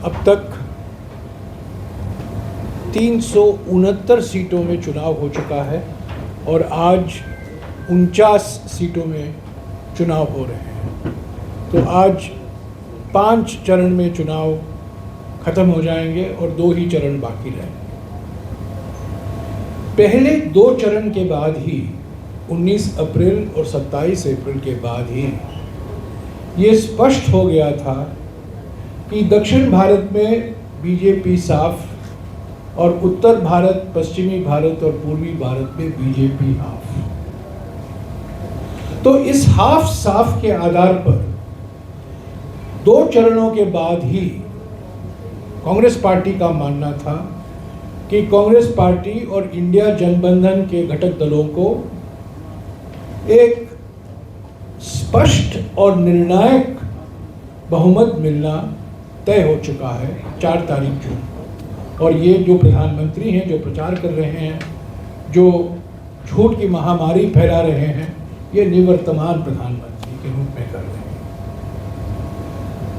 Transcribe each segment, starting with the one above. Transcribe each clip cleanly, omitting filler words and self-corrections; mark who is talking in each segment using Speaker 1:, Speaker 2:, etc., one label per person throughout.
Speaker 1: अब तक 369 सीटों में चुनाव हो चुका है और आज 49 सीटों में चुनाव हो रहे हैं। तो आज 5 चरण में चुनाव खत्म हो जाएंगे और 2 ही चरण बाकी रहेंगे। पहले 2 चरण के बाद ही 19 अप्रैल और 27 अप्रैल के बाद ही ये स्पष्ट हो गया था कि दक्षिण भारत में बीजेपी साफ और उत्तर भारत, पश्चिमी भारत और पूर्वी भारत में बीजेपी हाफ। तो इस हाफ साफ के आधार पर 2 चरणों के बाद ही कांग्रेस पार्टी का मानना था कि कांग्रेस पार्टी और इंडिया गठबंधन के घटक दलों को एक स्पष्ट और निर्णायक बहुमत मिलना तय हो चुका है 4 तारीख जून। और ये जो प्रधानमंत्री हैं, जो प्रचार कर रहे हैं, जो झूठ की महामारी फैला रहे हैं, ये निवर्तमान प्रधानमंत्री के रूप में कर रहे हैं।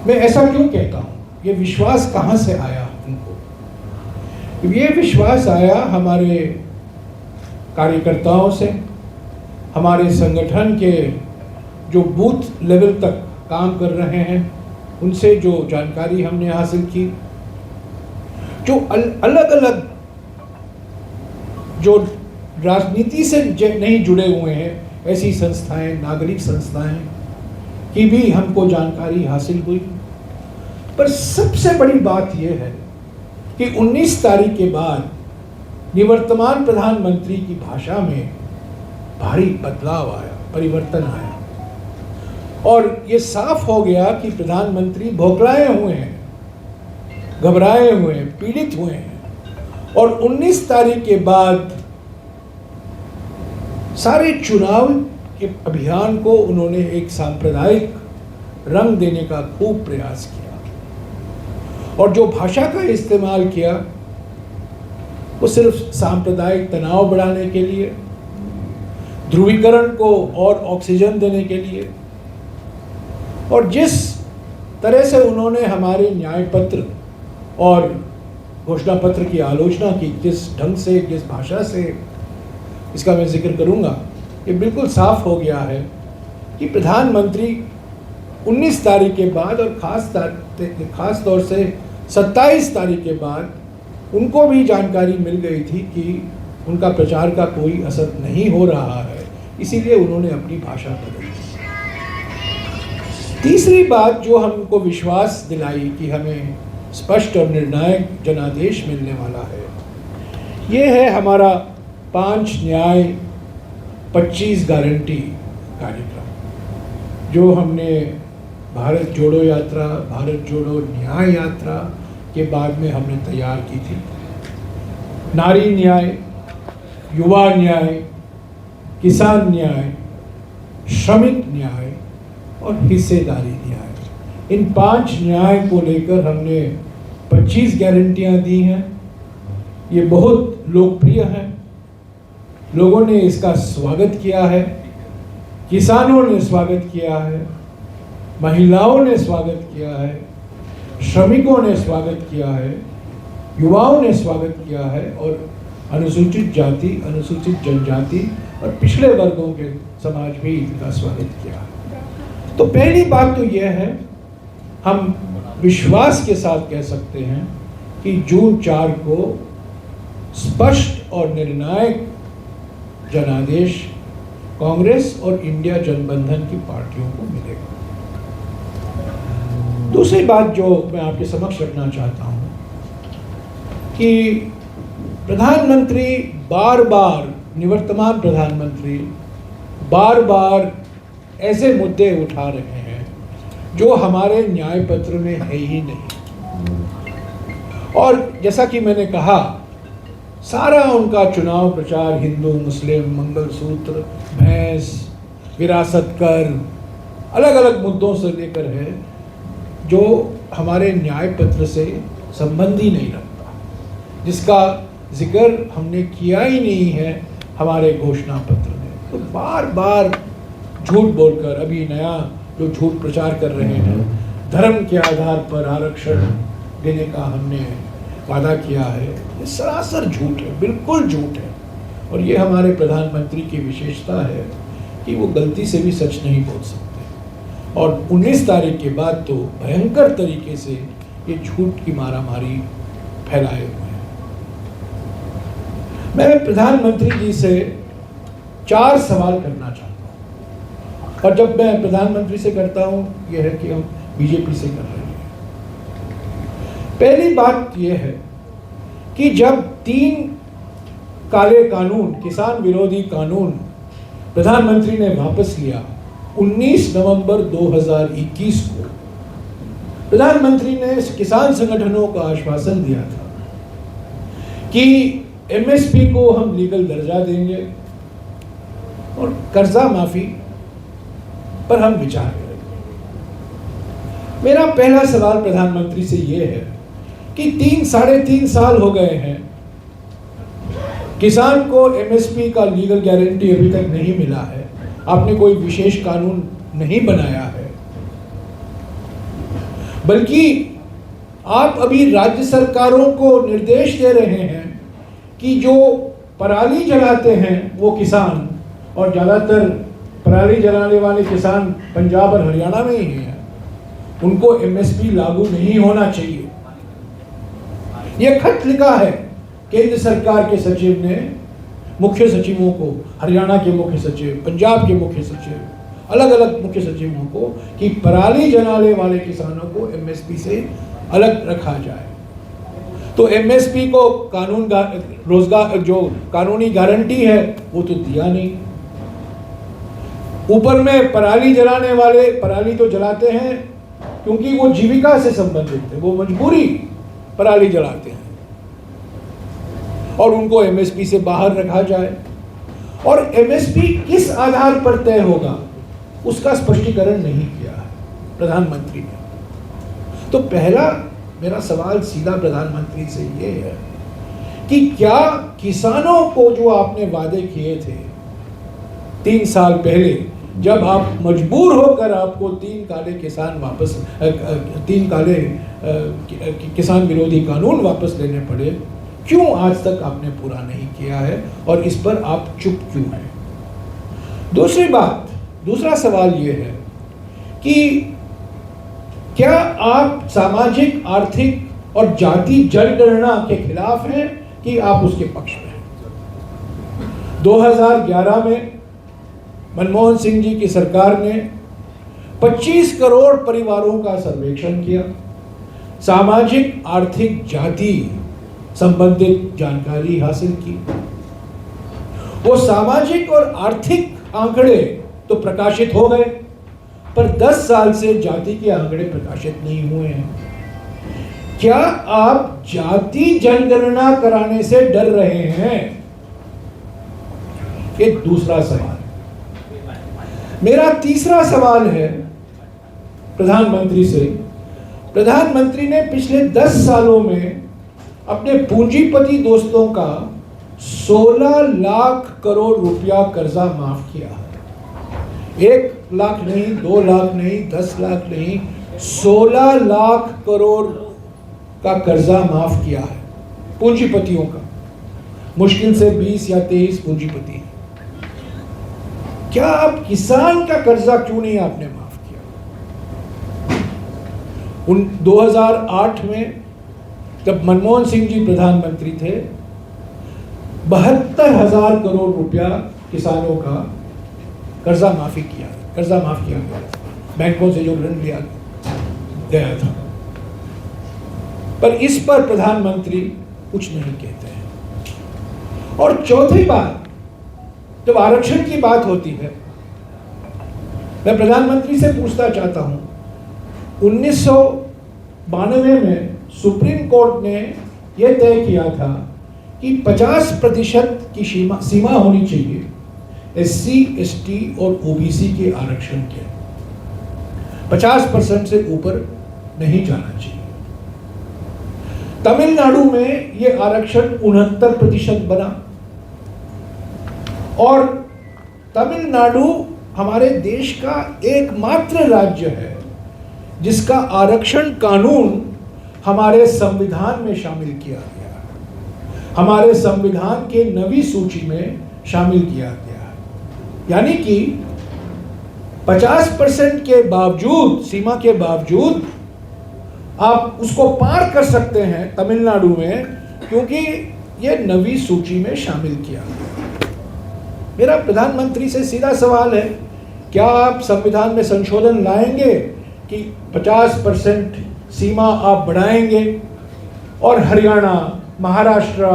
Speaker 1: मैं ऐसा क्यों कहता हूँ? ये विश्वास कहाँ से आया उनको? ये विश्वास आया हमारे कार्यकर्ताओं से, हमारे संगठन के जो बूथ लेवल तक काम कर रहे हैं उनसे जो जानकारी हमने हासिल की, जो अलग अलग जो राजनीति से नहीं जुड़े हुए हैं ऐसी संस्थाएं, नागरिक संस्थाएं की भी हमको जानकारी हासिल हुई। पर सबसे बड़ी बात यह है कि 19 तारीख के बाद निवर्तमान प्रधानमंत्री की भाषा में भारी बदलाव आया, परिवर्तन आया और ये साफ हो गया कि प्रधानमंत्री बौखलाए हुए हैं, घबराए हुए हैं, पीड़ित हुए हैं। और 19 तारीख के बाद सारे चुनाव के अभियान को उन्होंने एक सांप्रदायिक रंग देने का खूब प्रयास किया और जो भाषा का इस्तेमाल किया वो सिर्फ सांप्रदायिक तनाव बढ़ाने के लिए, ध्रुवीकरण को और ऑक्सीजन देने के लिए, और जिस तरह से उन्होंने हमारे न्याय पत्र और घोषणा पत्र की आलोचना की, जिस ढंग से, जिस भाषा से, इसका मैं जिक्र करूंगा, ये बिल्कुल साफ हो गया है कि प्रधानमंत्री 19 तारीख के बाद और खास तौर से 27 तारीख के बाद उनको भी जानकारी मिल गई थी कि उनका प्रचार का कोई असर नहीं हो रहा है, इसीलिए उन्होंने अपनी भाषा बदली। तीसरी बात जो हमको विश्वास दिलाई कि हमें स्पष्ट और निर्णायक जनादेश मिलने वाला है, ये है हमारा 5 न्याय 25 गारंटी कार्यक्रम, जो हमने भारत जोड़ो यात्रा, भारत जोड़ो न्याय यात्रा के बाद में हमने तैयार की थी। नारी न्याय, युवा न्याय, किसान न्याय, श्रमिक न्याय और हिस्सेदारी न्याय, इन 5 न्याय को लेकर हमने 25 गारंटियां दी हैं। ये बहुत लोकप्रिय है, लोगों ने इसका स्वागत किया है, किसानों ने स्वागत किया है, महिलाओं ने स्वागत किया है, श्रमिकों ने स्वागत किया है, युवाओं ने स्वागत किया है और अनुसूचित जाति, अनुसूचित जनजाति और पिछड़े वर्गों के समाज भी इनका स्वागत किया है। तो पहली बात तो यह है, हम विश्वास के साथ कह सकते हैं कि जून 4 को स्पष्ट और निर्णायक जनादेश कांग्रेस और इंडिया गठबंधन की पार्टियों को मिलेगा। दूसरी बात जो मैं आपके समक्ष रखना चाहता हूं कि प्रधानमंत्री बार बार, निवर्तमान प्रधानमंत्री बार बार ऐसे मुद्दे उठा रहे हैं जो हमारे न्याय पत्र में है ही नहीं। और जैसा कि मैंने कहा, सारा उनका चुनाव प्रचार हिंदू, मुस्लिम, मंगलसूत्र, भैंस, विरासत कर, अलग अलग मुद्दों से लेकर है जो हमारे न्याय पत्र से संबंध ही नहीं रखता, जिसका जिक्र हमने किया ही नहीं है हमारे घोषणा पत्र में। तो बार बार झूठ बोलकर अभी नया जो झूठ प्रचार कर रहे हैं, धर्म के आधार पर आरक्षण देने का हमने वादा किया है, ये सरासर झूठ है, बिल्कुल झूठ है। और ये हमारे प्रधानमंत्री की विशेषता है कि वो गलती से भी सच नहीं बोल सकते। और 19 तारीख के बाद तो भयंकर तरीके से ये झूठ की मारामारी फैलाए हुए हैं। मैं प्रधानमंत्री जी से 4 सवाल करना चाहता हूँ, और जब मैं प्रधानमंत्री से करता हूँ यह है कि हम बीजेपी से कर रहे हैं। पहली बात यह है कि जब 3 काले कानून, किसान विरोधी कानून प्रधानमंत्री ने वापस लिया 19 नवंबर 2021 को, प्रधानमंत्री ने किसान संगठनों को आश्वासन दिया था कि एमएसपी को हम लीगल दर्जा देंगे और कर्जा माफी पर हम विचार करेंगे। मेरा पहला सवाल प्रधानमंत्री से यह है कि 3-3.5 साल हो गए हैं, किसान को एमएसपी का लीगल गारंटी अभी तक नहीं मिला है, आपने कोई विशेष कानून नहीं बनाया है, बल्कि आप अभी राज्य सरकारों को निर्देश दे रहे हैं कि जो पराली जलाते हैं वो किसान, और ज़्यादातर पराली जलाने वाले किसान पंजाब और हरियाणा में ही हैं, उनको एमएसपी लागू नहीं होना चाहिए। यह खत लिखा है केंद्र सरकार के सचिव ने मुख्य सचिवों को, हरियाणा के मुख्य सचिव, पंजाब के मुख्य सचिव, अलग अलग मुख्य सचिवों को, कि पराली जलाने वाले किसानों को एमएसपी से अलग रखा जाए। तो एमएसपी को कानून रोजगार जो कानूनी गारंटी है वो तो दिया नहीं, ऊपर में पराली जलाने वाले पराली तो जलाते हैं क्योंकि वो जीविका से संबंधित है, वो मजबूरी पराली जलाते हैं, और उनको एमएसपी से बाहर रखा जाए। और एमएसपी किस आधार पर तय होगा उसका स्पष्टीकरण नहीं किया है प्रधानमंत्री ने। तो पहला मेरा सवाल सीधा प्रधानमंत्री से ये है कि क्या किसानों को जो आपने वादे किए थे 3 साल पहले, जब आप मजबूर होकर आपको 3 काले किसान वापस 3 काले किसान विरोधी कानून वापस लेने पड़े, क्यों आज तक आपने पूरा नहीं किया है और इस पर आप चुप क्यों हैं? दूसरी बात, दूसरा सवाल ये है कि क्या आप सामाजिक, आर्थिक और जाति जनगणना के खिलाफ हैं कि आप उसके पक्ष में हैं? 2011 में मनमोहन सिंह जी की सरकार ने 25 करोड़ परिवारों का सर्वेक्षण किया, सामाजिक, आर्थिक, जाति संबंधित जानकारी हासिल की। वो सामाजिक और आर्थिक आंकड़े तो प्रकाशित हो गए, पर 10 साल से जाति के आंकड़े प्रकाशित नहीं हुए हैं। क्या आप जाति जनगणना कराने से डर रहे हैं? ये दूसरा सवाल। मेरा तीसरा सवाल है प्रधानमंत्री से। प्रधानमंत्री ने पिछले 10 सालों में अपने पूंजीपति दोस्तों का 16 लाख करोड़ रुपया कर्जा माफ किया है। 1 लाख नहीं, 2 लाख नहीं, 10 लाख नहीं, 16 लाख करोड़ का कर्जा माफ किया है पूंजीपतियों का। मुश्किल से 20 या 23 पूंजीपति हैं। क्या आप किसान का कर्जा क्यों नहीं आपने माफ किया? 2008 में जब मनमोहन सिंह जी प्रधानमंत्री थे, 72,000 करोड़ रुपया किसानों का कर्जा माफ किया गया, बैंकों से जो ऋण लिया गया था। पर इस पर प्रधानमंत्री कुछ नहीं कहते हैं। और चौथी बात, जब आरक्षण की बात होती है, मैं प्रधानमंत्री से पूछना चाहता हूं, 1992 में सुप्रीम कोर्ट ने यह तय किया था कि 50% की सीमा होनी चाहिए एससी, एसटी और ओबीसी के आरक्षण के। 50% से ऊपर नहीं जाना चाहिए। तमिलनाडु में यह आरक्षण 69% बना, और तमिलनाडु हमारे देश का एकमात्र राज्य है जिसका आरक्षण कानून हमारे संविधान में शामिल किया गया, हमारे संविधान के नवी सूची में शामिल किया गया। यानी कि 50% के बावजूद, सीमा के बावजूद आप उसको पार कर सकते हैं तमिलनाडु में, क्योंकि ये नवी सूची में शामिल किया गया। मेरा प्रधानमंत्री से सीधा सवाल है, क्या आप संविधान में संशोधन लाएंगे कि 50% सीमा आप बढ़ाएंगे और हरियाणा, महाराष्ट्र,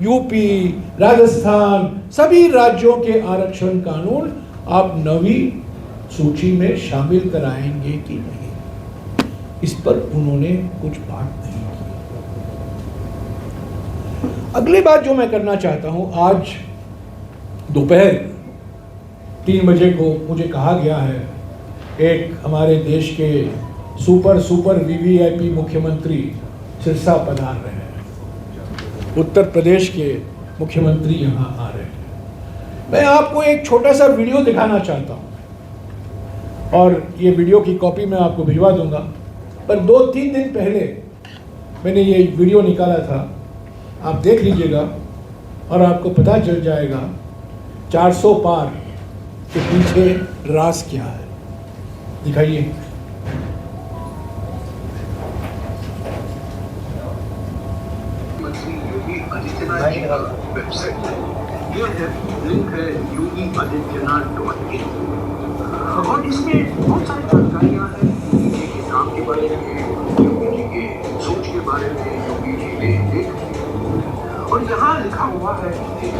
Speaker 1: यूपी, राजस्थान सभी राज्यों के आरक्षण कानून आप नवी सूची में शामिल कराएंगे कि नहीं? इस पर उन्होंने कुछ बात नहीं की। अगली बात जो मैं करना चाहता हूं, आज दोपहर 3 बजे को मुझे कहा गया है, एक हमारे देश के सुपर वीवीआईपी मुख्यमंत्री सिरसा पधार रहे हैं, उत्तर प्रदेश के मुख्यमंत्री यहाँ आ रहे हैं। मैं आपको एक छोटा सा वीडियो दिखाना चाहता हूँ और ये वीडियो की कॉपी मैं आपको भिजवा दूंगा। पर 2-3 दिन पहले मैंने ये वीडियो निकाला था, आप देख लीजिएगा और आपको पता चल जाएगा 400 पार के पीछे राज क्या है। दिखाइए।
Speaker 2: योगी आदित्यनाथ जी का वेबसाइट ये है, लिंक है yogiadityanath.in और इसमें बहुत सारी जानकारियाँ हैं योगी जी के नाम के बारे में, योगी जी के सोच के बारे में, योगी जी के लेख, और यहाँ लिखा हुआ है लेख।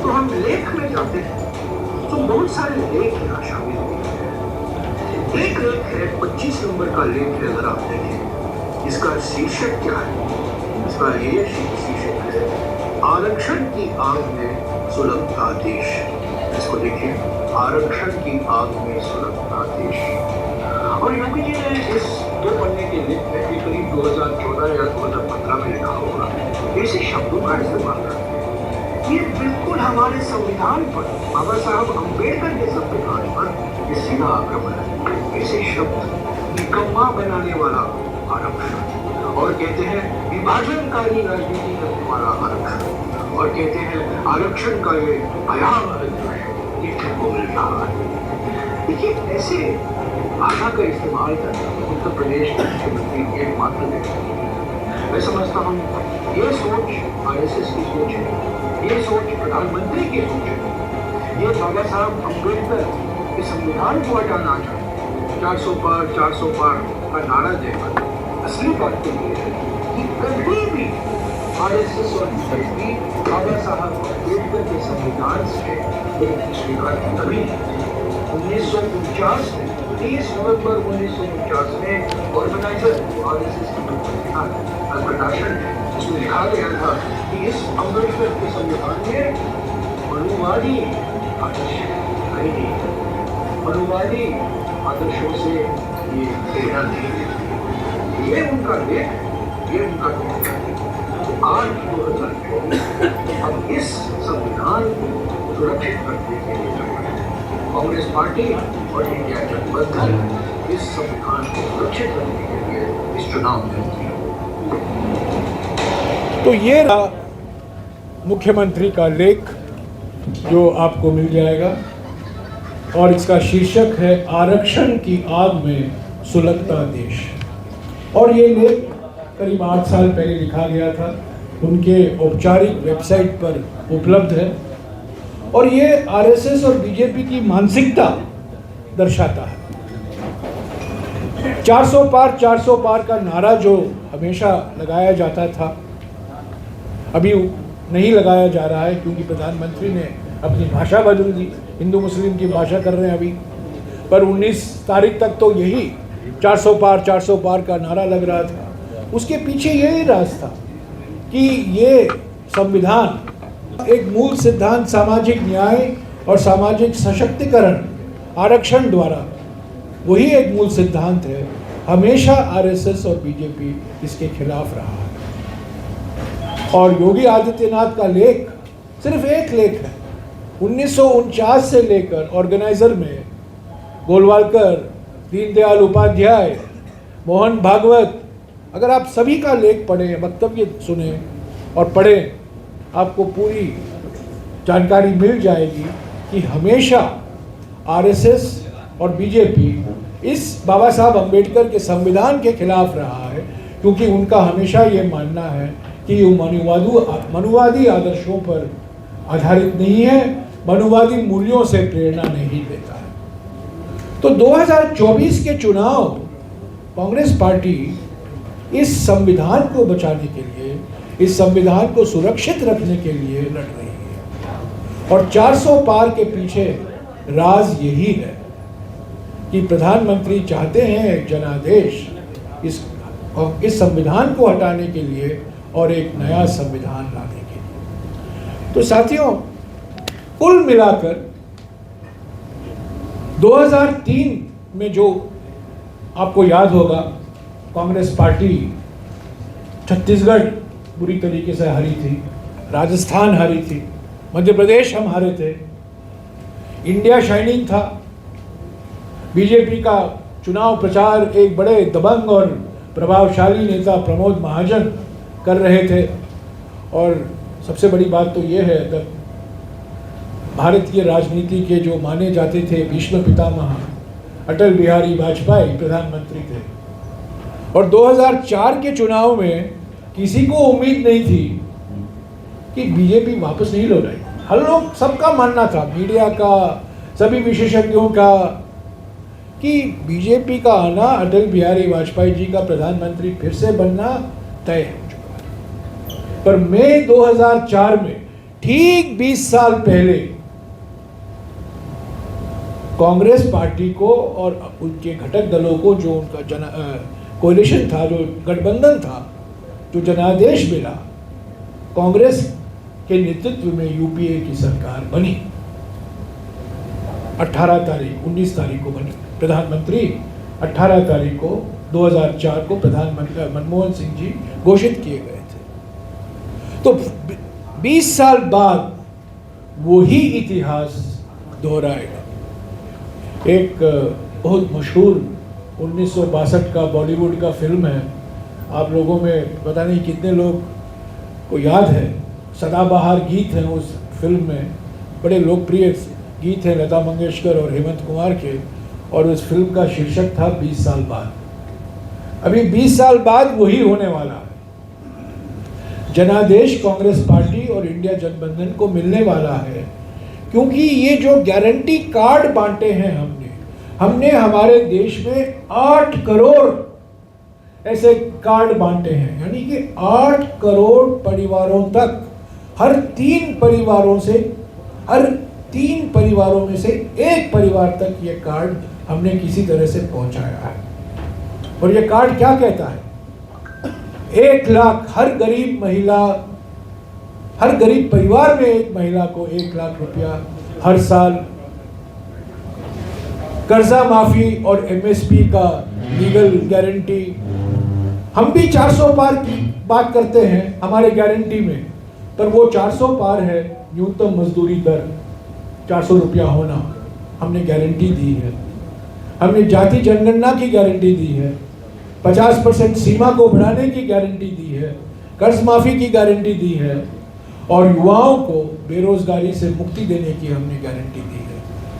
Speaker 2: तो हम लेख में जाते हैं तो बहुत सारे लेख यहाँ शामिल हैं। एक लेख है 25 नंबर का लेख है, अगर आप देखें इसका शीर्षक क्या है। इसका ये शीर्षक है, आरक्षण की आग में सुलगता देश। इसको देखिए, आरक्षण की आग में सुलगता देश। और योगी जी ने इस 2 पन्ने के लेख में भी करीब 2014 या 2015 में लिखा होगा, ऐसे शब्दों का इस्तेमाल करते हैं। ये बिल्कुल हमारे संविधान पर, बाबा साहब अम्बेडकर के संविधान पर ये सीधा आक्रमण है। ऐसे शब्द निकम्मा बनाने वाला आरक्षण, और कहते हैं विभाजनकारी राजनीति करने वाला आरक्षण, और कहते हैं आरक्षण का ये भयावह देखने को मिल रहा है। देखिए, ऐसे भाषा का इस्तेमाल करना उत्तर प्रदेश के मुख्यमंत्री एकमात्र व्यक्ति। मैं समझता हूँ ये सोच आरएसएस की सोच है, ये सोच प्रधानमंत्री की सोच है। ये बाबा साहब अम्बेडकर के संविधान को हटाना चाहते, 400 पार का नारा देकर। असली बात तो ये है कि कभी भी आरएसएस और बीजेपी बाबा साहब अम्बेडकर के संविधान से स्वीकार कभी नहीं। 1949 में 30 नवंबर 1949 में ऑर्गेनाइजर आरएसएस का प्रकाशन है, उसमें लिखा गया था कि इस अम्बेडकर के संविधान में मनुवादी आदर्श नहीं, मनुवादी आदर्शों से ये प्रेरणा नहीं है। ये उनका लेख, ये उनका कहना है। आज 2024 अब इस संविधान को सुरक्षित करने के लिए कांग्रेस पार्टी और इंडिया गठबंधन इस संविधान को सुरक्षित करने के लिए इस चुनाव में उतरी।
Speaker 1: तो ये रहा मुख्यमंत्री का लेख जो आपको मिल जाएगा, और इसका शीर्षक है आरक्षण की आग में सुलगता देश। और ये लेख करीब 8 साल पहले लिखा गया था, उनके औपचारिक वेबसाइट पर उपलब्ध है। और ये आरएसएस और बीजेपी की मानसिकता दर्शाता है। 400 पार का नारा जो हमेशा लगाया जाता था, अभी नहीं लगाया जा रहा है, क्योंकि प्रधानमंत्री ने अपनी भाषा बदल दी, हिंदू मुस्लिम की भाषा कर रहे हैं अभी। पर 19 तारीख तक तो यही 400 पार का नारा लग रहा था। उसके पीछे यही राज था कि ये संविधान एक मूल सिद्धांत सामाजिक न्याय और सामाजिक सशक्तिकरण आरक्षण द्वारा, वही एक मूल सिद्धांत है। हमेशा आरएसएस और बीजेपी इसके खिलाफ रहा है। और योगी आदित्यनाथ का लेख सिर्फ एक लेख है। 1949 से लेकर ऑर्गेनाइजर में गोलवालकर, दीनदयाल उपाध्याय, मोहन भागवत, अगर आप सभी का लेख पढ़ें, वक्तव्य सुने और पढ़ें, आपको पूरी जानकारी मिल जाएगी कि हमेशा आरएसएस और बीजेपी इस बाबा साहब अम्बेडकर के संविधान के खिलाफ रहा है, क्योंकि उनका हमेशा ये मानना है कि ये मनुवादी आदर्शों पर आधारित नहीं है, मनुवादी मूल्यों से प्रेरणा नहीं लेता है। तो 2024 के चुनाव कांग्रेस पार्टी इस संविधान को बचाने के लिए, इस संविधान को सुरक्षित रखने के लिए लड़ रही है। और 400 पार के पीछे राज यही है कि प्रधानमंत्री चाहते हैं एक जनादेश इस संविधान को हटाने के लिए और एक नया संविधान लाने के लिए। तो साथियों, कुल मिलाकर 2003 में जो आपको याद होगा, कांग्रेस पार्टी छत्तीसगढ़ बुरी तरीके से हारी थी, राजस्थान हारी थी, मध्य प्रदेश हम हारे थे, इंडिया शाइनिंग था, बीजेपी का चुनाव प्रचार एक बड़े दबंग और प्रभावशाली नेता प्रमोद महाजन कर रहे थे। और सबसे बड़ी बात तो ये है, तब भारतीय राजनीति के जो माने जाते थे भीष्म पितामह अटल बिहारी वाजपेयी प्रधानमंत्री थे। और 2004 के चुनाव में किसी को उम्मीद नहीं थी कि बीजेपी वापस नहीं लौटाई। हर लोग, सबका मानना था, मीडिया का, सभी विशेषज्ञों का, कि बीजेपी का आना, अटल बिहारी वाजपेयी जी का प्रधानमंत्री फिर से बनना तय हो चुका है। पर मई 2004 में, ठीक 20 साल पहले, कांग्रेस पार्टी को और उनके घटक दलों को जो उनका कोalition था, जो गठबंधन था, जो जनादेश मिला, कांग्रेस के नेतृत्व में यूपीए की सरकार बनी। 19 तारीख को बनी। प्रधानमंत्री 18 तारीख को 2004 को प्रधानमंत्री मनमोहन सिंह जी घोषित किए गए थे। तो 20 साल बाद वही इतिहास दोहराएगा। एक बहुत मशहूर 1962 का बॉलीवुड का फिल्म है, आप लोगों में पता नहीं कितने लोग को याद है, सदाबहार गीत हैं उस फिल्म में, बड़े लोकप्रिय गीत हैं लता मंगेशकर और हेमंत कुमार के, और उस फिल्म का शीर्षक था 20 साल बाद। अभी 20 साल बाद वही होने वाला है। जनादेश कांग्रेस पार्टी और इंडिया गठबंधन को मिलने वाला है, क्योंकि ये जो गारंटी कार्ड बांटे हैं हमने हमारे देश में 8 करोड़ ऐसे कार्ड बांटे हैं, यानी कि 8 करोड़ परिवारों तक, हर 3 परिवारों में से एक परिवार तक ये कार्ड हमने किसी तरह से पहुंचाया है। और ये कार्ड क्या कहता है? 1 लाख हर गरीब परिवार में एक महिला को 1 लाख रुपया हर साल, कर्जा माफी और एमएसपी का लीगल गारंटी। हम भी 400 पार की बात करते हैं हमारे गारंटी में, पर वो 400 पार है न्यूनतम मजदूरी दर 400 रुपया होना, हमने गारंटी दी है। हमने जाति जनगणना की गारंटी दी है, 50% सीमा को बढ़ाने की गारंटी दी है, कर्ज माफी की गारंटी दी है, और युवाओं को बेरोजगारी से मुक्ति देने की हमने गारंटी दी है।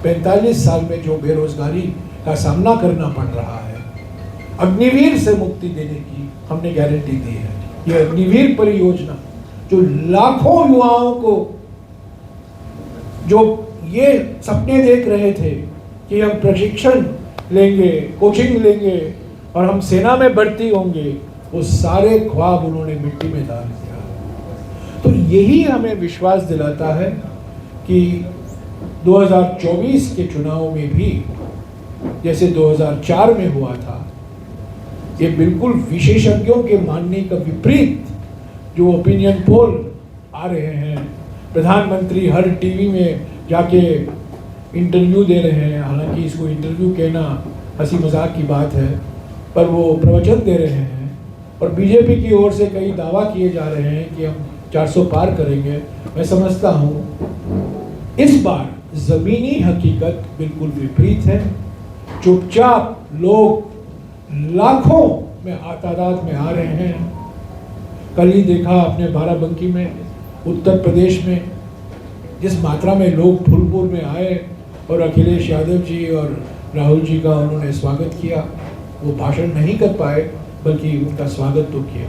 Speaker 1: 45 साल में जो बेरोजगारी का सामना करना पड़ रहा है, अग्निवीर से मुक्ति देने की हमने गारंटी दी है। ये अग्निवीर परियोजना जो लाखों युवाओं को, जो ये सपने देख रहे थे कि हम प्रशिक्षण लेंगे, कोचिंग लेंगे और हम सेना में भर्ती होंगे, वो सारे ख्वाब उन्होंने मिट्टी में डाल दिया। तो यही हमें विश्वास दिलाता है कि 2024 के चुनाव में भी जैसे 2004 में हुआ था, ये बिल्कुल विशेषज्ञों के मानने का विपरीत जो ओपिनियन पोल आ रहे हैं, प्रधानमंत्री हर टीवी में जाके इंटरव्यू दे रहे हैं, हालांकि इसको इंटरव्यू कहना हंसी मजाक की बात है, पर वो प्रवचन दे रहे हैं, और बीजेपी की ओर से कई दावा किए जा रहे हैं कि हम 400 पार करेंगे। मैं समझता हूँ इस बार ज़मीनी हकीकत बिल्कुल विपरीत है। चुपचाप लोग लाखों में तादाद में आ रहे हैं। कल ही देखा आपने बाराबंकी में, उत्तर प्रदेश में, जिस मात्रा में लोग फूलपुर में आए और अखिलेश यादव जी और राहुल जी का उन्होंने स्वागत किया। वो भाषण नहीं कर पाए बल्कि उनका स्वागत तो किया।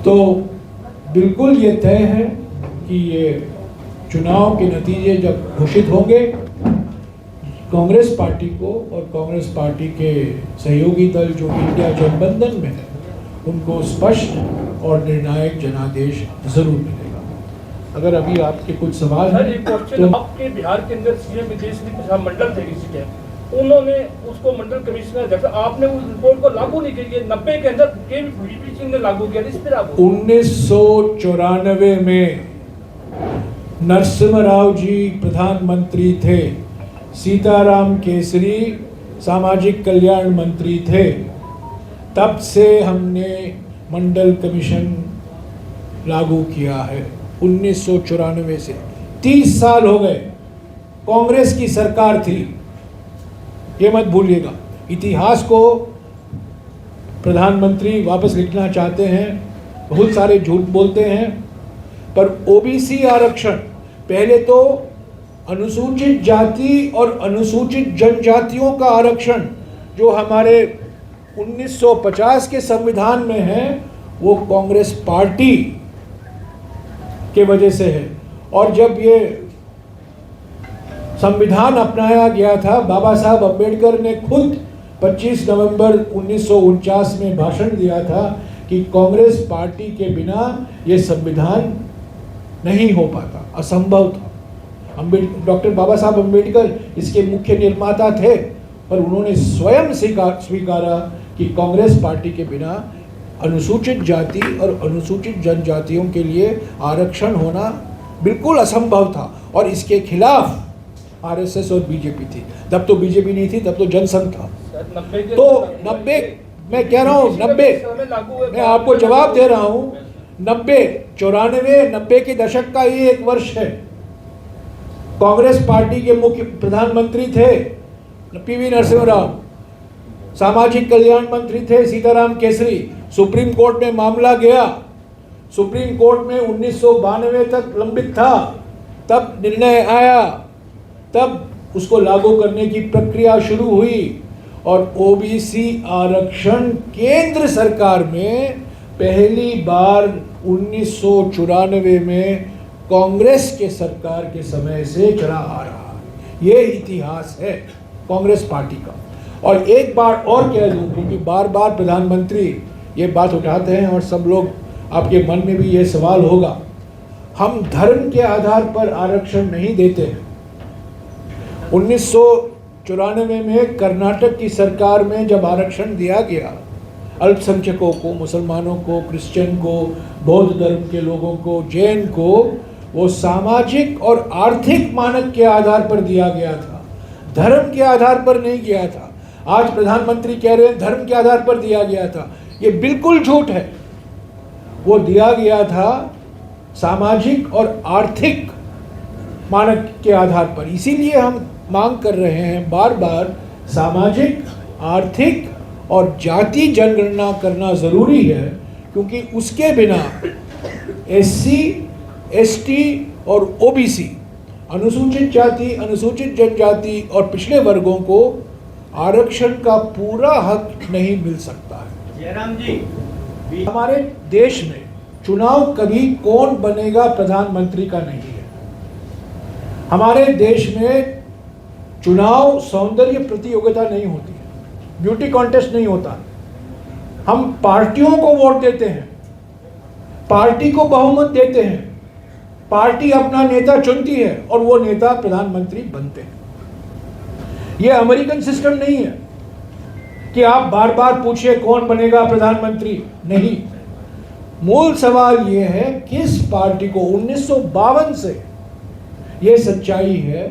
Speaker 1: तो बिल्कुल ये तय है कि ये चुनाव के नतीजे जब घोषित होंगे, कांग्रेस पार्टी को और कांग्रेस पार्टी के सहयोगी दल जो इंडिया गठबंधन में है, उनको स्पष्ट और निर्णायक जनादेश जरूर मिलेगा। अगर अभी आपके कुछ सवाल
Speaker 3: सर,
Speaker 1: हैं
Speaker 3: एक क्वेश्चन, आपके बिहार के अंदर सीएम विदेश मंडल थे किसी के, उन्होंने उसको मंडल कमिश्नर जब आपने उस रिपोर्ट को लागू नहीं की, 90 के अंदर वीपी सिंह ने लागू किया, इस पर आप
Speaker 1: 1994 में नरसिम्हा राव जी प्रधानमंत्री थे, सीताराम केसरी सामाजिक कल्याण मंत्री थे, तब से हमने मंडल कमीशन लागू किया है। 1994 से 30 साल हो गए। कांग्रेस की सरकार थी, ये मत भूलिएगा। इतिहास को प्रधानमंत्री वापस लिखना चाहते हैं, बहुत सारे झूठ बोलते हैं, पर ओबीसी आरक्षण, पहले तो अनुसूचित जाति और अनुसूचित जनजातियों का आरक्षण जो हमारे 1950 के संविधान में है, वो कांग्रेस पार्टी के वजह से है। और जब ये संविधान अपनाया गया था, बाबा साहब अम्बेडकर ने खुद 25 नवंबर 1949 में भाषण दिया था कि कांग्रेस पार्टी के बिना ये संविधान नहीं हो पाता, असंभव था। डॉक्टर बाबा साहब अम्बेडकर इसके मुख्य निर्माता थे, पर उन्होंने स्वयं स्वीकारा कि कांग्रेस पार्टी के बिना अनुसूचित जाति और अनुसूचित जनजातियों के लिए आरक्षण होना बिल्कुल असंभव था। और इसके खिलाफ आरएसएस और बीजेपी थी। तब तो बीजेपी नहीं थी, तब तो जनसंघ था। तो 90, मैं कह रहा हूँ 90, मैं आपको जवाब दे रहा हूँ, 94 के दशक का ये एक वर्ष है। कांग्रेस पार्टी के मुख्य प्रधानमंत्री थे पीवी नरसिम्हा राव, सामाजिक कल्याण मंत्री थे सीताराम केसरी। सुप्रीम कोर्ट में मामला गया, सुप्रीम कोर्ट में 1992 तक लंबित था, तब निर्णय आया, तब उसको लागू करने की प्रक्रिया शुरू हुई। और ओबीसी आरक्षण केंद्र सरकार में पहली बार 1994 में कांग्रेस के सरकार के समय से चला आ रहा है। ये इतिहास है कांग्रेस पार्टी का। और एक बार और कह दूं, क्योंकि बार बार प्रधानमंत्री ये बात उठाते हैं और सब लोग, आपके मन में भी ये सवाल होगा, हम धर्म के आधार पर आरक्षण नहीं देते हैं। 1994 में कर्नाटक की सरकार में जब आरक्षण दिया गया अल्पसंख्यकों को, मुसलमानों को, क्रिश्चियन को, बौद्ध धर्म के लोगों को, जैन को, वो सामाजिक और आर्थिक मानक के आधार पर दिया गया था, धर्म के आधार पर नहीं किया था। आज प्रधानमंत्री कह रहे हैं धर्म के आधार पर दिया गया था, ये बिल्कुल झूठ है। वो दिया गया था सामाजिक और आर्थिक मानक के आधार पर। इसीलिए हम मांग कर रहे हैं बार बार, सामाजिक, आर्थिक और जाति जनगणना करना ज़रूरी है, क्योंकि उसके बिना एससी, एसटी और ओबीसी, अनुसूचित जाति, अनुसूचित जनजाति और पिछड़े वर्गों को आरक्षण का पूरा हक नहीं मिल सकता है।
Speaker 4: जयराम जी,
Speaker 1: हमारे देश में चुनाव कभी कौन बनेगा प्रधानमंत्री का नहीं है। हमारे देश में चुनाव सौंदर्य प्रतियोगिता नहीं होती है, ब्यूटी कॉन्टेस्ट नहीं होता। हम पार्टियों को वोट देते हैं, पार्टी को बहुमत देते हैं, पार्टी अपना नेता चुनती है और वो नेता प्रधानमंत्री बनते हैं। ये अमेरिकन सिस्टम नहीं है कि आप बार बार पूछिए कौन बनेगा प्रधानमंत्री, नहीं। मूल सवाल ये है किस पार्टी को। 1952 से ये सच्चाई है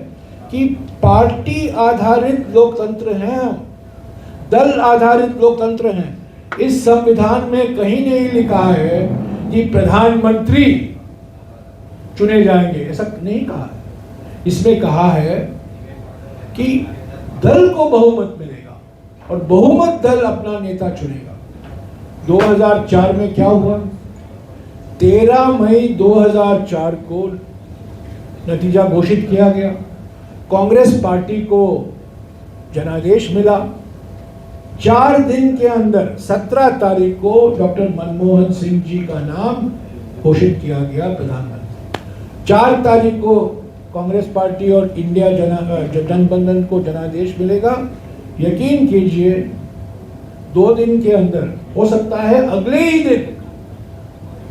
Speaker 1: कि पार्टी आधारित लोकतंत्र हैं हम, दल आधारित लोकतंत्र हैं। इस संविधान में कहीं नहीं लिखा है कि प्रधानमंत्री चुने जाएंगे, ऐसा नहीं कहा है। इसमें कहा है कि दल को बहुमत मिलेगा और बहुमत दल अपना नेता चुनेगा। 2004 में क्या हुआ? 13 मई 2004 को नतीजा घोषित किया गया। कांग्रेस पार्टी को जनादेश मिला। 4 दिन के अंदर 17 तारीख को डॉक्टर मनमोहन सिंह जी का नाम घोषित किया गया प्रधानमंत्री। 4 तारीख को कांग्रेस पार्टी और इंडिया गठबंधन को जनादेश मिलेगा। यकीन कीजिए 2 दिन के अंदर, हो सकता है अगले ही दिन,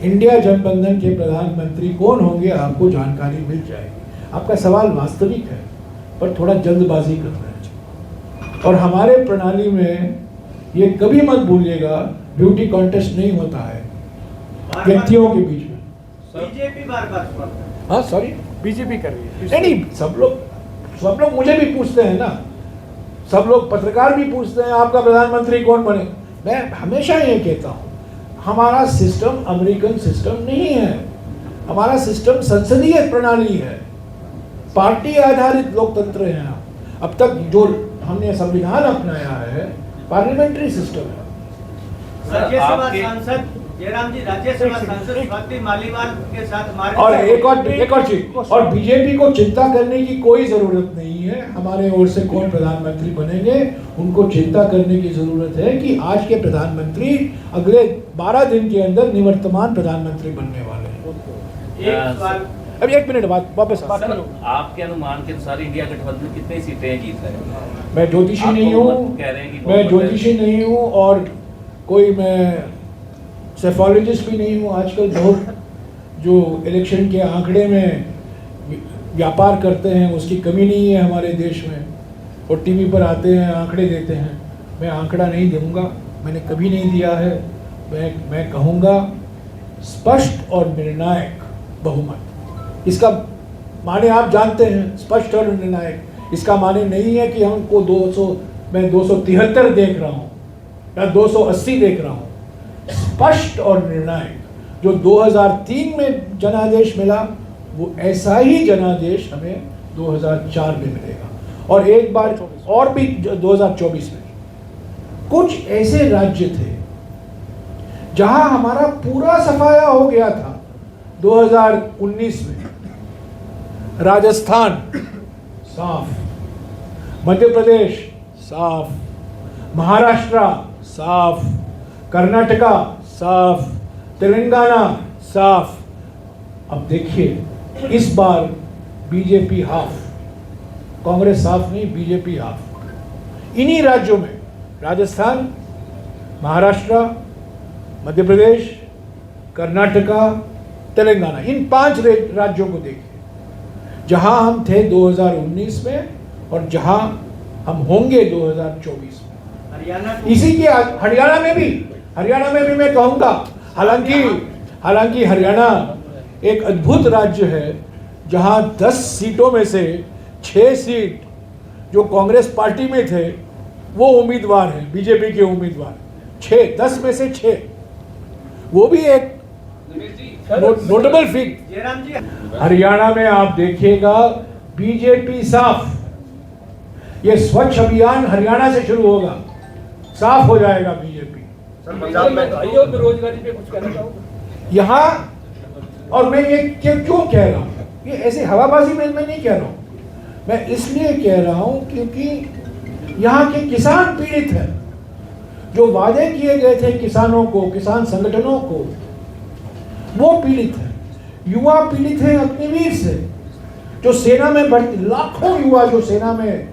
Speaker 1: इंडिया गठबंधन के प्रधानमंत्री कौन होंगे आपको जानकारी मिल जाएगी। आपका सवाल वास्तविक है, पर थोड़ा जल्दबाजी कर रहे हैं। और हमारे प्रणाली में ये कभी मत भूलिएगा, ब्यूटी कॉन्टेस्ट नहीं होता है व्यक्तियों के बीच में।
Speaker 4: बीजेपी बार-बार,
Speaker 1: हाँ सॉरी,
Speaker 3: बीजेपी कर रही है।
Speaker 1: नहीं, सब लोग मुझे भी पूछते हैं ना, सब लोग पत्रकार भी पूछते हैं आपका प्रधानमंत्री कौन बने। मैं हमेशा ये कहता हूँ, हमारा सिस्टम अमेरिकन सिस्टम नहीं है। हमारा सिस्टम संसदीय प्रणाली है, पार्टी आधारित लोकतंत्र है। अब तक जो हमने संविधान अपनाया है पार्लियामेंट्री सिस्टम है।
Speaker 4: राज्यसभा सांसद जयराम जी, राज्यसभा सांसद स्वाति मालीवाल के साथ मारपीट।
Speaker 1: और एक और चीज, और बीजेपी को चिंता करने की कोई जरूरत नहीं है। हमारे ओर से कौन प्रधानमंत्री बनेंगे, उनको चिंता करने की जरूरत है कि आज के प्रधानमंत्री अगले 12 दिन के अंदर निवर्तमान प्रधानमंत्री बनने वाले हैं।
Speaker 4: एक सवाल,
Speaker 1: अब 1 मिनट बाद वापस
Speaker 5: सर, आपके अनुमान के अनुसार इंडिया गठबंधन कितनी सीटें जीत रहे हैं?
Speaker 1: मैं ज्योतिषी
Speaker 5: आप
Speaker 1: नहीं
Speaker 5: बहुमत
Speaker 1: हूँ,
Speaker 5: कह रहे हैं कि
Speaker 1: मैं
Speaker 5: बहुमत है।
Speaker 1: ज्योतिषी नहीं हूँ और कोई मैं सेफोलॉजिस्ट भी नहीं हूँ। आजकल बहुत जो इलेक्शन के आंकड़े में व्यापार करते हैं उसकी कमी नहीं है हमारे देश में, और टीवी पर आते हैं आंकड़े देते हैं। मैं आंकड़ा नहीं दूंगा, मैंने कभी नहीं दिया है। मैं कहूँगा स्पष्ट और निर्णायक बहुमत। इसका माने आप जानते हैं, स्पष्ट और निर्णायक। इसका माने नहीं है कि हमको 200, मैं 273 देख रहा हूँ या 280 देख रहा हूँ। स्पष्ट और निर्णायक, जो 2003 में जनादेश मिला वो ऐसा ही जनादेश हमें 2004 में मिलेगा। और एक बार और भी 2024 में कुछ ऐसे राज्य थे जहां हमारा पूरा सफाया हो गया था। 2019 में राजस्थान साफ, मध्य प्रदेश साफ, महाराष्ट्र साफ, कर्नाटका साफ, तेलंगाना साफ। अब देखिए इस बार बीजेपी हाफ, कांग्रेस साफ नहीं, बीजेपी हाफ। इन्हीं राज्यों में राजस्थान, महाराष्ट्र, मध्य प्रदेश, कर्नाटका, तेलंगाना, इन 5 राज्यों को देखिए जहां हम थे 2019 में और जहां हम होंगे 2024 में।
Speaker 4: हरियाणा
Speaker 1: इसी के हरियाणा में भी मैं कहूँगा, हालांकि हरियाणा एक अद्भुत राज्य है जहां 10 सीटों में से 6 सीट जो कांग्रेस पार्टी में थे वो उम्मीदवार हैं, बीजेपी के उम्मीदवार। 10 में से 6, वो भी एक नोटेबल फीट।
Speaker 4: जयराम जी,
Speaker 1: हरियाणा में आप देखिएगा बीजेपी साफ। ये स्वच्छ अभियान हरियाणा से शुरू होगा, साफ हो जाएगा बीजेपी।
Speaker 3: पंजाब में और बेरोजगारी पे कुछ कहना चाहूँगा
Speaker 1: यहाँ। और मैं ये क्यों कह रहा हूँ, ये ऐसे हवाबाजी में मैं नहीं कह रहा हूँ, मैं इसलिए कह रहा हूँ क्योंकि यहाँ के किसान पीड़ित हैं। जो वादे किए गए थे किसानों को, किसान संगठनों को, वो पीड़ित हैं। युवा पीड़ित हैं अग्निवीर से, जो सेना में भर्ती, लाखों युवा जो सेना में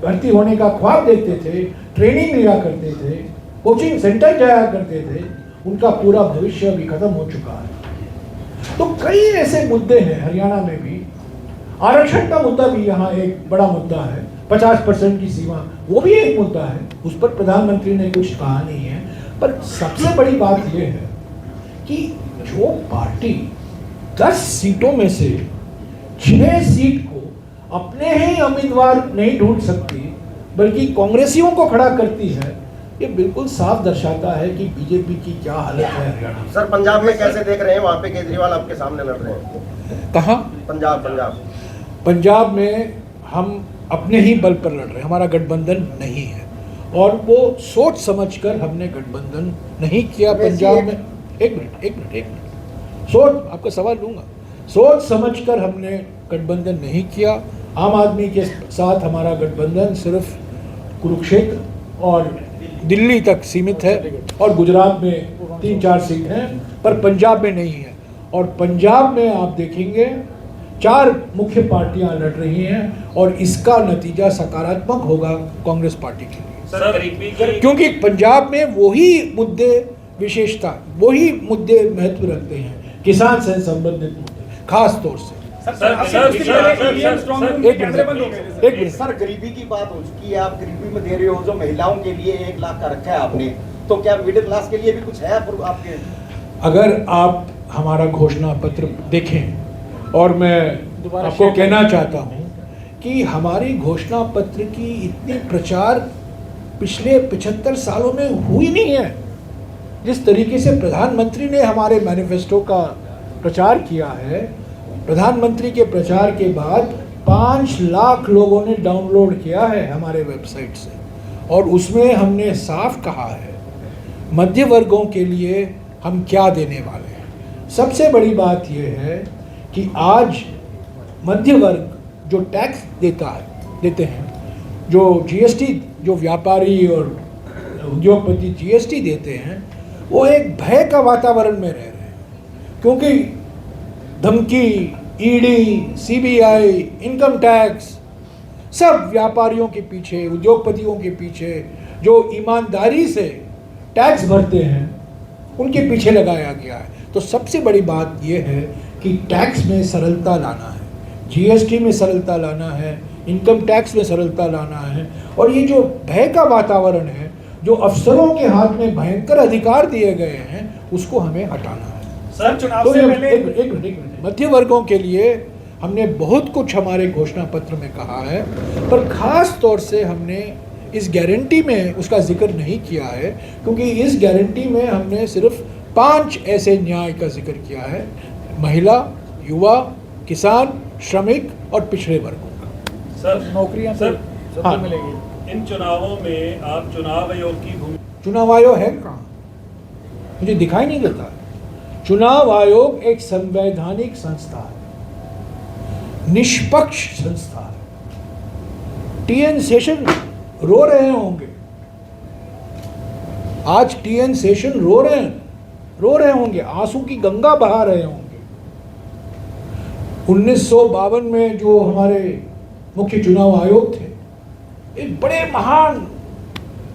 Speaker 1: भर्ती होने का ख्वाब देखते थे, ट्रेनिंग लिया करते थे, कोचिंग सेंटर जाया करते थे, उनका पूरा भविष्य अभी खत्म हो चुका है। तो कई ऐसे मुद्दे हैं हरियाणा में भी। आरक्षण का मुद्दा भी यहाँ एक बड़ा मुद्दा है, 50% की सीमा, वो भी एक मुद्दा है, उस पर प्रधानमंत्री ने कुछ कहा नहीं है। पर सबसे बड़ी बात यह है कि जो पार्टी 10 सीटों में से 6 सीट को अपने ही उम्मीदवार नहीं ढूंढ सकती बल्कि कांग्रेसियों को खड़ा करती है, ये बिल्कुल साफ दर्शाता है कि बीजेपी की क्या हालत है हरियाणा में।
Speaker 6: सर, पंजाब में कैसे देख रहे हैं? वहाँ पे केजरीवाल आपके सामने लड़ रहे हैं।
Speaker 1: कहाँ?
Speaker 6: पंजाब
Speaker 1: पंजाब में हम अपने ही बल पर लड़ रहे हैं, हमारा गठबंधन नहीं है। और वो सोच समझकर हमने गठबंधन नहीं किया पंजाब में। एक मिनट, सोच, आपका सवाल लूँगा। सोच समझकर हमने गठबंधन नहीं किया। आम आदमी के साथ हमारा गठबंधन सिर्फ कुरुक्षेत्र और दिल्ली तक सीमित है, और गुजरात में 3-4 सीट हैं, पर पंजाब में नहीं है। और पंजाब में आप देखेंगे 4 मुख्य पार्टियां लड़ रही हैं, और इसका नतीजा सकारात्मक होगा कांग्रेस पार्टी के लिए, क्योंकि पंजाब में वही मुद्दे विशेषता, वही मुद्दे महत्व रखते हैं, किसान से संबंधित मुद्दे खास तौर से। एक मिनट
Speaker 7: सर, गरीबी की बात हो चुकी है, आप गरीबी में दे रहे हो, जो महिलाओं के लिए 1 लाख का रखा है आपने, तो क्या मिडिल क्लास के लिए भी कुछ है आपके?
Speaker 1: अगर आप हमारा घोषणा पत्र देखें, और मैं आपको कहना चाहता हूं कि हमारी घोषणा पत्र की इतनी प्रचार पिछले 75 सालों में हुई नहीं है। जिस तरीके से प्रधानमंत्री ने हमारे मैनिफेस्टो का प्रचार किया है, प्रधानमंत्री के प्रचार के बाद 5 लाख लोगों ने डाउनलोड किया है हमारे वेबसाइट से, और उसमें हमने साफ कहा है मध्य वर्गों के लिए हम क्या देने वाले हैं। सबसे बड़ी बात यह है कि आज मध्य वर्ग जो टैक्स देते हैं, जो जीएसटी, जो व्यापारी और उद्योगपति जीएसटी देते हैं, वो एक भय का वातावरण में रह रहे हैं, क्योंकि धमकी, ईडी, सीबीआई, इनकम टैक्स, सब व्यापारियों के पीछे, उद्योगपतियों के पीछे जो ईमानदारी से टैक्स भरते हैं, उनके पीछे लगाया गया है। तो सबसे बड़ी बात यह है कि टैक्स में सरलता लाना है, जीएसटी में सरलता लाना है, इनकम टैक्स में सरलता लाना है, और ये जो भय का वातावरण है, जो अफसरों के हाथ में भयंकर अधिकार दिए गए हैं, उसको हमें हटाना है।
Speaker 3: सर, चुनाव
Speaker 1: तो
Speaker 3: से पहले
Speaker 1: एक मिनट, मध्य वर्गों के लिए हमने बहुत कुछ हमारे घोषणा पत्र में कहा है, पर खास तौर से हमने इस गारंटी में उसका जिक्र नहीं किया है, क्योंकि इस गारंटी में हमने सिर्फ 5 ऐसे न्याय का जिक्र किया है: महिला, युवा, किसान, श्रमिक और पिछड़े वर्गों का।
Speaker 3: सर,
Speaker 8: नौकरियां
Speaker 3: सर,
Speaker 1: हाँ,
Speaker 8: मिलेगी।
Speaker 3: इन चुनावों में आप चुनाव आयोग की भूमिका,
Speaker 1: चुनाव आयोग है कहाँ? मुझे दिखाई नहीं देता। चुनाव आयोग एक संवैधानिक संस्था है, निष्पक्ष संस्था है। टीएन शेषन रो रहे होंगे आज, टीएन शेषन रो रहे होंगे, आंसू की गंगा बहा रहे होंगे। 1952 में जो हमारे मुख्य चुनाव आयोग थे, एक बड़े महान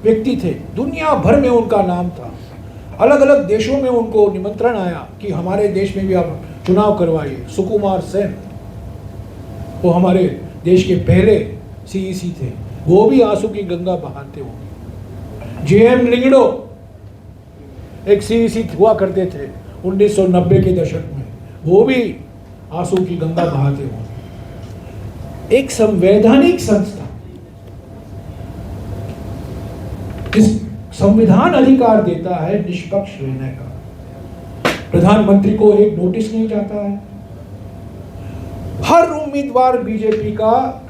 Speaker 1: व्यक्ति थे, दुनिया भर में उनका नाम था। अलग अलग देशों में उनको निमंत्रण आया कि हमारे देश में भी आप चुनाव करवाइए। सुकुमार सेन, वो हमारे देश के पहले सीईसी थे, वो भी आंसू की गंगा बहाते होंगे। जेएम लिंगडो एक सीईसी हुआ करते थे 1990 के दशक में, वो भी आंसू की गंगा बहाते होंगे। एक संवैधानिक संस्था, जिस संविधान अधिकार देता है निष्पक्ष रहने का, प्रधानमंत्री को एक नोटिस नहीं जाता है। हर उम्मीदवार बीजेपी का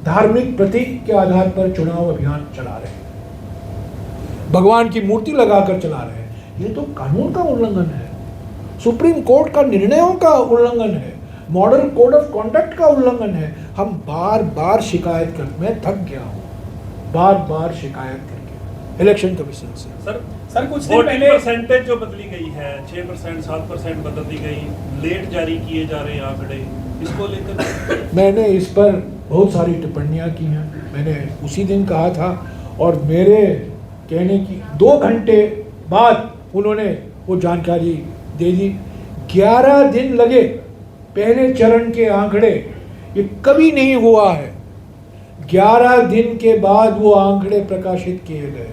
Speaker 1: धार्मिक प्रतीक के आधार पर चुनाव अभियान चला रहे हैं, भगवान की मूर्ति लगाकर चला रहे हैं। ये तो कानून का उल्लंघन है, सुप्रीम कोर्ट का निर्णयों का उल्लंघन है, मॉडल कोड ऑफ कॉन्डक्ट का उल्लंघन है। हम बार बार शिकायत कर, मैं थक गया हूँ बार बार शिकायत करके इलेक्शन कमीशन से।
Speaker 3: सर कुछ दिन पहले परसेंटेज जो बदली गई है, 6%, 7% बदल दी गई, लेट जारी किए जा रहे हैं आंकड़े, इसको लेकर
Speaker 1: मैंने इस पर बहुत सारी टिप्पणियां की हैं। मैंने उसी दिन कहा था, और मेरे कहने की 2 घंटे बाद उन्होंने वो जानकारी दे दी। 11 दिन लगे पहले चरण के आंकड़े, ये कभी नहीं हुआ है। 11 दिन के बाद वो आंकड़े प्रकाशित किए गए।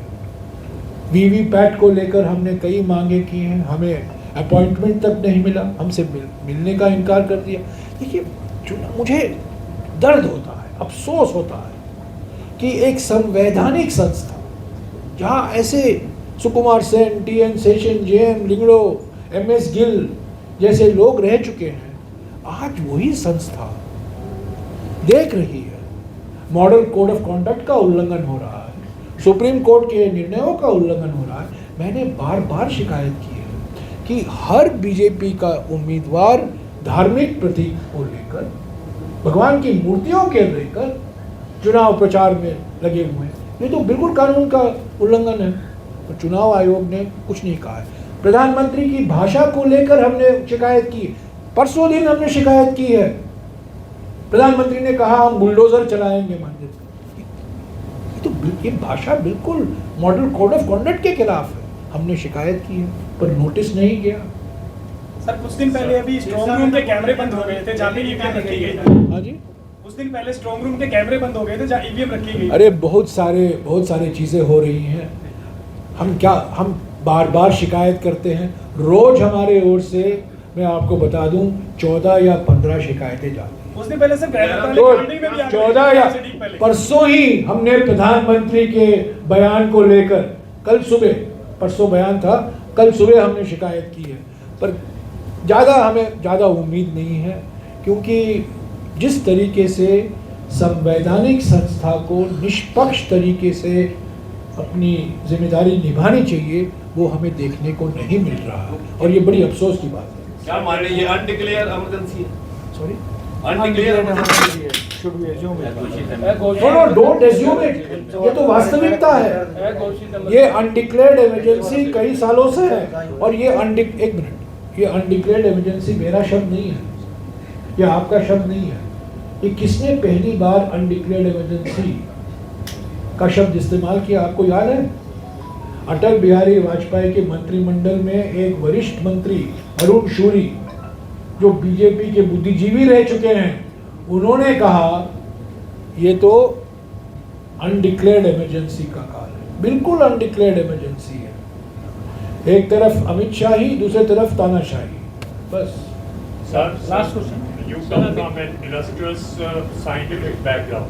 Speaker 1: वीवीपैट को लेकर हमने कई मांगे की हैं, हमें अपॉइंटमेंट तक नहीं मिला, हमसे मिलने का इनकार कर दिया। देखिए, मुझे दर्द होता है, अफसोस होता है कि एक संवैधानिक संस्था, जहाँ ऐसे Sukumar Sen, TN Seshan, JM Lyngdoh, MS Gill जैसे लोग रह चुके हैं, आज वही संस्था देख रही है मॉडल कोड ऑफ कॉन्डक्ट का उल्लंघन हो रहा है, सुप्रीम कोर्ट के निर्णयों का उल्लंघन हो रहा है। मैंने बार बार शिकायत की है कि हर बीजेपी का उम्मीदवार धार्मिक प्रतीक को लेकर, भगवान की मूर्तियों के लेकर चुनाव प्रचार में लगे हुए हैं। ये तो बिल्कुल कानून का उल्लंघन है। और चुनाव आयोग ने कुछ नहीं कहा है। प्रधानमंत्री की भाषा को लेकर हमने शिकायत की, परसों दिन हमने शिकायत की है। प्रधानमंत्री ने कहा हम बुलडोजर चलाएंगे मंदिर। ये भाषा बिल्कुल मॉडल कोड ऑफ कॉन्डक्ट के खिलाफ है। हमने शिकायत की है पर नोटिस नहीं गया।
Speaker 8: सर कुछ दिन पहले अभी स्ट्रॉन्ग रूम के कैमरे बंद हो गए थे जहाँ पे ईवीएम रखी गई थी।
Speaker 1: हाँ जी,
Speaker 8: कुछ दिन पहले स्ट्रॉन्ग रूम के कैमरे बंद हो गए थे जहाँ ईवीएम रखी गई।
Speaker 1: अरे बहुत सारे चीज़ें हो रही हैं। हम बार बार शिकायत करते हैं। रोज हमारे ओर से मैं आपको बता दूं 14 या 15 शिकायतें जाती हैं।
Speaker 8: कुछ दिन पहले सर
Speaker 1: तो 14 या परसों ही हमने प्रधानमंत्री के बयान को लेकर, कल सुबह, परसों बयान था, कल सुबह हमने शिकायत की है। पर हमें ज़्यादा उम्मीद नहीं है, क्योंकि जिस तरीके से संवैधानिक संस्था को निष्पक्ष तरीके से अपनी जिम्मेदारी निभानी चाहिए वो हमें देखने को नहीं मिल रहा है। और ये बड़ी अफसोस की बात है।
Speaker 5: क्या मान रहे, ये अनडिक्लेयर इमरजेंसी है?
Speaker 1: सॉरी,
Speaker 5: अनडिक्लेयर इमरजेंसी है।
Speaker 1: Don't assume it. ये तो वास्तविकता है। ये अनडिक्लेयर्ड इमरजेंसी कई सालों से है। और ये ये अनडिक्लेयर्ड इमरजेंसी मेरा शब्द नहीं है, ये आपका शब्द नहीं है। ये किसने पहली बार अनडिक्लेयर्ड इमरजेंसी का शब्द इस्तेमाल किया, आपको याद है? अटल बिहारी वाजपेयी के मंत्रिमंडल में एक वरिष्ठ मंत्री अरुण शूरी, जो बीजेपी के बुद्धिजीवी रह चुके हैं, उन्होंने कहा ये तो अनडिक्लेयर्ड इमरजेंसी का काल है। बिल्कुल अनडिक्लेयर्ड इमरजेंसी है। एक तरफ अमित शाही, दूसरी तरफ तानाशाही। बस।
Speaker 9: Sir, last question. You come from an illustrious scientific background,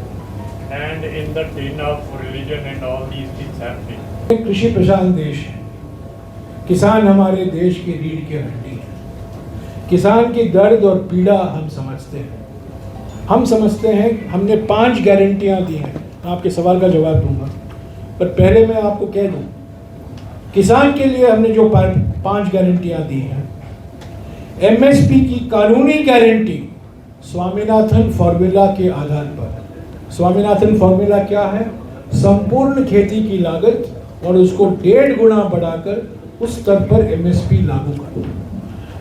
Speaker 9: and in the train of religion and all these things happening.
Speaker 1: कृषि प्रधान देश है। किसान हमारे देश की रीढ़ की हड्डी है। किसान की दर्द और पीड़ा हम समझते हैं। हम समझते हैं। हमने 5 गारंटियां दी हैं। आपके सवाल का जवाब दूंगा, पर पहले मैं आपको कह दूं, किसान के लिए हमने जो 5 गारंटियां दी हैं, एमएसपी की कानूनी गारंटी स्वामीनाथन फॉर्मूला के आधार पर। स्वामीनाथन फॉर्मूला क्या है? संपूर्ण खेती की लागत और उसको 1.5 गुना बढ़ाकर उस स्तर पर एमएसपी लागू करना।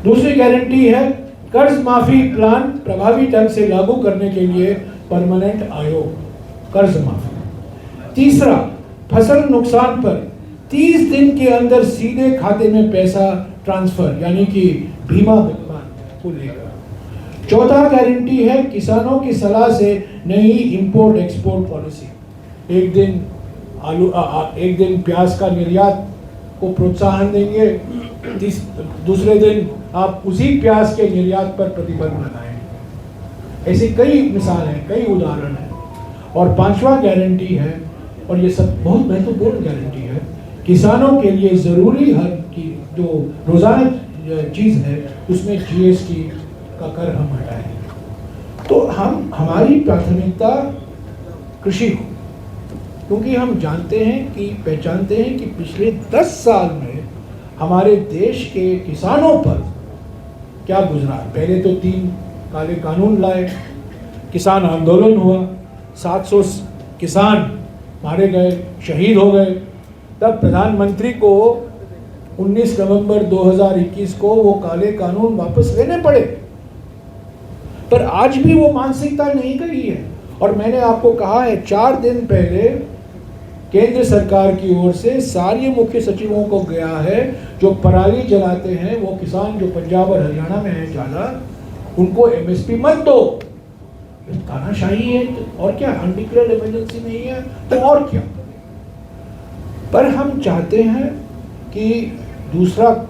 Speaker 1: दूसरी गारंटी है कर्ज माफी प्लान प्रभावी ढंग से लागू करने के लिए परमानेंट आयोग, कर्ज माफी। तीसरा, फसल नुकसान पर 30 दिन के अंदर सीधे खाते में पैसा ट्रांसफर, यानी कि बीमा भुगतान को लेकर। चौथा गारंटी है किसानों की सलाह से नई इंपोर्ट एक्सपोर्ट पॉलिसी। एक दिन प्याज का निर्यात को प्रोत्साहन देंगे, दूसरे दिन आप उसी प्याज के निर्यात पर प्रतिबंध लगाएंगे। ऐसी कई मिसाल हैं, कई उदाहरण हैं। और 5वां गारंटी है, और ये सब बहुत महत्वपूर्ण गारंटी है, किसानों के लिए ज़रूरी हर की जो रोज़ाना चीज़ है उसमें जीएसटी का कर हम हटाएंगे। तो हमारी प्राथमिकता कृषि हो, क्योंकि हम जानते हैं कि पहचानते हैं कि पिछले 10 साल में हमारे देश के किसानों पर क्या गुजरा। पहले तो 3 काले कानून लाए, किसान आंदोलन हुआ, 700 किसान मारे गए, शहीद हो गए। तब प्रधानमंत्री को 19 नवंबर 2021 को वो काले कानून वापस लेने पड़े। पर आज भी वो मानसिकता नहीं गई है। और मैंने आपको कहा है 4 दिन पहले केंद्र सरकार की ओर से सारे मुख्य सचिवों को गया है, जो पराली जलाते हैं वो किसान जो पंजाब और हरियाणा में है ज़्यादा, उनको एमएसपी मत दो। तानाशाही है और क्या, अनडिक्लेयर्ड इमरजेंसी नहीं है तो और क्या। पर हम चाहते हैं कि दूसरा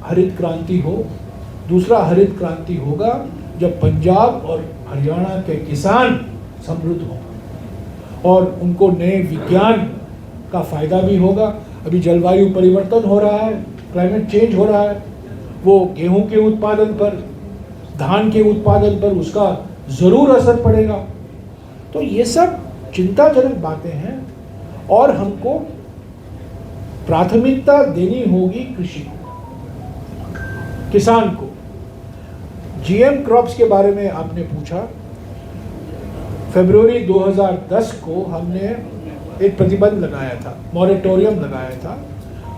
Speaker 1: हरित क्रांति हो। दूसरा हरित क्रांति होगा जब पंजाब और हरियाणा के किसान समृद्ध हों और उनको नए विज्ञान का फायदा भी होगा। अभी जलवायु परिवर्तन हो रहा है, क्लाइमेट चेंज हो रहा है, वो गेहूं के उत्पादन पर, धान के उत्पादन पर उसका ज़रूर असर पड़ेगा। तो ये सब चिंताजनक बातें हैं। और हमको प्राथमिकता देनी होगी कृषि को, किसान को। जीएम क्रॉप्स के बारे में आपने पूछा। फरवरी 2010 को हमने एक प्रतिबंध लगाया था, मॉरेटोरियम लगाया था।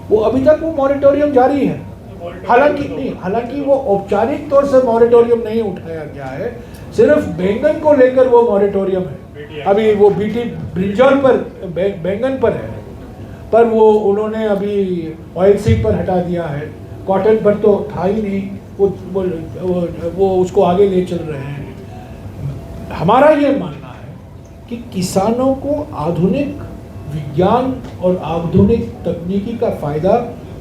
Speaker 1: वो अभी तक वो मॉरेटोरियम जारी है। हालांकि वो औपचारिक तौर से मॉरेटोरियम नहीं उठाया गया है, सिर्फ बैंगन को लेकर वो मॉरेटोरियम है। अभी वो बीटी ब्रिंजल पर बैंगन पर है, पर वो उन्होंने अभी ऑयल सीड पर हटा दिया है। कॉटन पर तो था ही नहीं, वो उसको आगे ले चल रहे हैं। हमारा ये मानना है कि किसानों को आधुनिक विज्ञान और आधुनिक तकनीकी का फायदा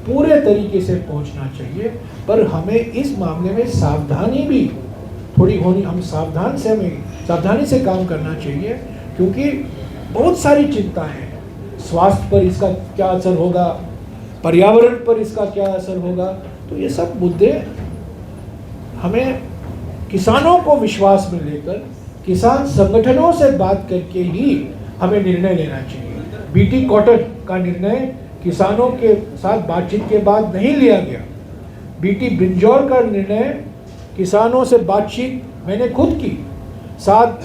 Speaker 1: पूरे तरीके से पहुंचना चाहिए, पर हमें इस मामले में सावधानी भी थोड़ी होनी, सावधानी से काम करना चाहिए, क्योंकि बहुत सारी चिंताएं हैं। स्वास्थ्य पर इसका क्या असर होगा, पर्यावरण पर इसका क्या असर होगा, तो ये सब मुद्दे हमें किसानों को विश्वास में लेकर, किसान संगठनों से बात करके ही हमें निर्णय लेना चाहिए। बीटी कॉटन का निर्णय किसानों के साथ बातचीत के बाद नहीं लिया गया। बीटी ब्रिंजल का निर्णय किसानों से बातचीत मैंने खुद की। 7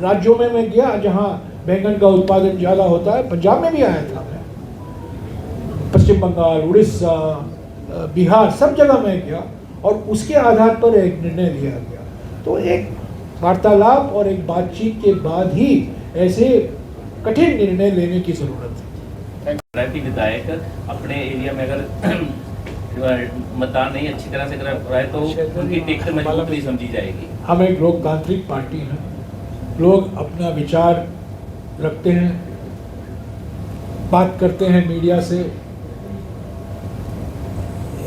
Speaker 1: राज्यों में मैं गया जहां बैंगन का उत्पादन ज़्यादा होता है। पंजाब में भी आया था मैं, पश्चिम बंगाल, उड़ीसा, बिहार, सब जगह मैं गया और उसके आधार पर एक निर्णय लिया गया। तो एक वार्तालाप और एक बातचीत के बाद ही ऐसे कठिन निर्णय लेने की ज़रूरत है।
Speaker 5: विधायक अपने एरिया में अगर मतदान नहीं अच्छी तरह से कर रहा है तो उनकी टिकट मजबूत नहीं समझी जाएगी।
Speaker 1: हम एक लोकतांत्रिक पार्टी हैं, लोग अपना विचार रखते हैं, बात करते हैं मीडिया से।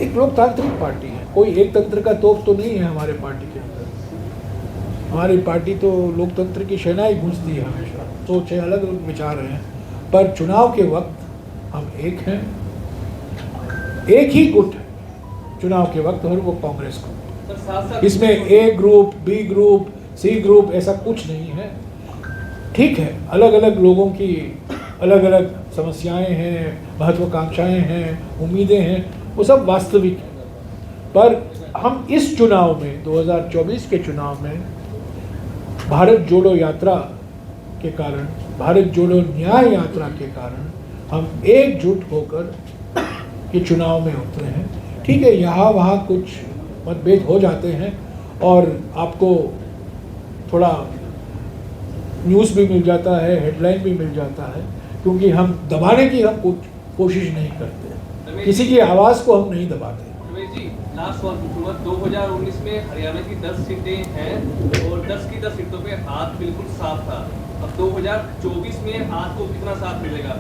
Speaker 1: एक लोकतांत्रिक पार्टी है, कोई एक तंत्र का तोप तो नहीं है हमारे पार्टी के अंदर। हमारी पार्टी तो लोकतंत्र की शहनाई गूंजती है हमेशा। सोच है, अलग अलग विचार हैं, पर चुनाव के वक्त हम एक हैं, एक ही गुट है चुनाव के वक्त, और वो कांग्रेस को। इसमें A group, B group, C group ऐसा कुछ नहीं है। ठीक है, अलग अलग लोगों की अलग अलग समस्याएं हैं, महत्वाकांक्षाएं हैं, उम्मीदें हैं, वो सब वास्तविक है। पर हम इस चुनाव में, 2024 के चुनाव में, भारत जोड़ो यात्रा के कारण, भारत जोड़ो न्याय यात्रा के कारण हम एकजुट होकर ये चुनाव में उतरे हैं। ठीक है, यहाँ वहाँ कुछ मतभेद हो जाते हैं और आपको थोड़ा न्यूज़ भी मिल जाता है, हेडलाइन भी मिल जाता है, क्योंकि हम दबाने की हम कुछ कोशिश नहीं करते, किसी की आवाज़ को हम नहीं दबाते।
Speaker 10: जी, लास्ट सवाल पूछूंगा। 2019 में हरियाणा की 10 सीटें हैं और 10 की 10 सीटों पे हाथ बिल्कुल साफ था। अब 2024 में हाथ को कितना साफ मिलेगा?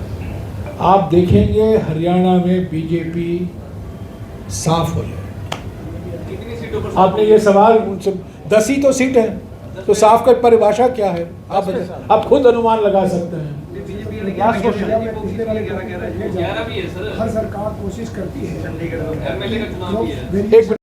Speaker 1: आप देखेंगे हरियाणा में बीजेपी साफ हो जाए।
Speaker 10: कितनी सीटों पर?
Speaker 1: आपने ये सवाल उनसे, 10 ही तो सीट है, तो साफ का परिभाषा क्या है आप खुद अनुमान लगा सकते हैं।
Speaker 10: हर सरकार कोशिश करती है, चंडीगढ़ में एमएलए का चुनाव भी है।